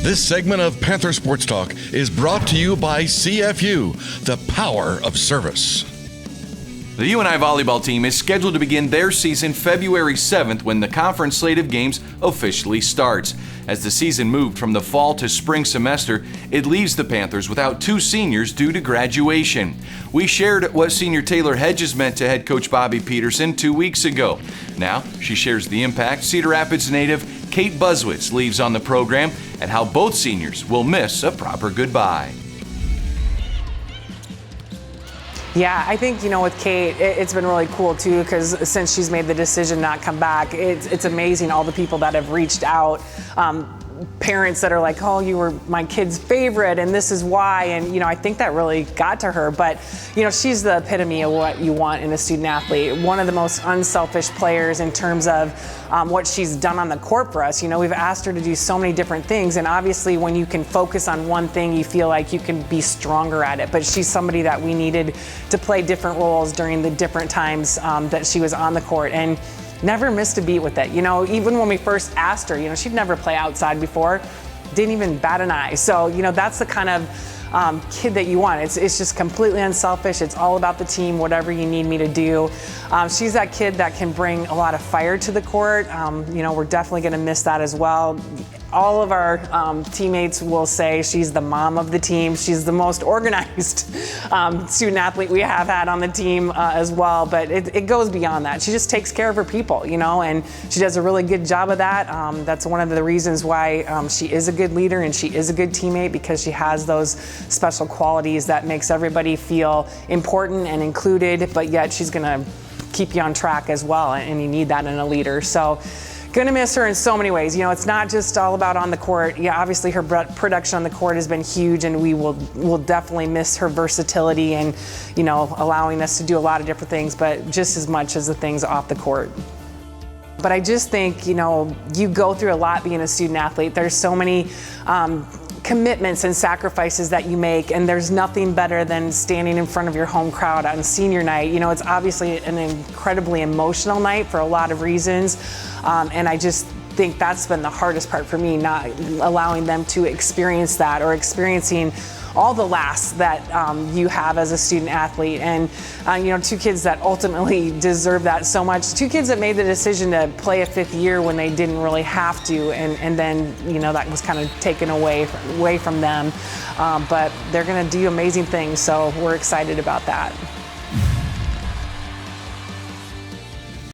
This segment of Panther Sports Talk is brought to you by CFU, the power of service. The UNI Volleyball team is scheduled to begin their season February 7th when the conference slate of games officially starts. As the season moved from the fall to spring semester, it leaves the Panthers without two seniors due to graduation. We shared what senior Taylor Hedges meant to head coach Bobbi Petersen 2 weeks ago. Now, she shares the impact Cedar Rapids native Kate Busswitz leaves on the program and how both seniors will miss a proper goodbye. Yeah, I think, with Kate, it's been really cool, too, because since she's made the decision not come back, it's amazing all the people that have reached out. Parents that are like, oh, you were my kid's favorite and this is why. And, I think that really got to her. But, she's the epitome of what you want in a student athlete. One of the most unselfish players in terms of what she's done on the court for us. We've asked her to do so many different things. And obviously, when you can focus on one thing, you feel like you can be stronger at it. But she's somebody that we needed to play different roles during the different times that she was on the court. And never missed a beat with it. Even when we first asked her, she'd never play outside before, didn't even bat an eye. So, that's the kind of kid that you want. It's just completely unselfish. It's all about the team, whatever you need me to do. She's that kid that can bring a lot of fire to the court. We're definitely going to miss that as well. All of our teammates will say she's the mom of the team. She's the most organized student athlete we have had on the team as well. But it goes beyond that. She just takes care of her people, and she does a really good job of that. That's one of the reasons why she is a good leader and she is a good teammate, because she has those special qualities that makes everybody feel important and included, but yet she's going to keep you on track as well, and you need that in a leader. So going to miss her in so many ways. It's not just all about on the court. Yeah, obviously her production on the court has been huge, and we'll definitely miss her versatility and, allowing us to do a lot of different things, but just as much as the things off the court. But I just think, you go through a lot being a student athlete. There's so many commitments and sacrifices that you make, and there's nothing better than standing in front of your home crowd on senior night. It's obviously an incredibly emotional night for a lot of reasons, and I just think that's been the hardest part for me, not allowing them to experience that, or experiencing all the laughs that you have as a student athlete. And two kids that ultimately deserve that so much. Two kids that made the decision to play a fifth year when they didn't really have to, and then that was kind of taken away from them. But they're going to do amazing things, so we're excited about that.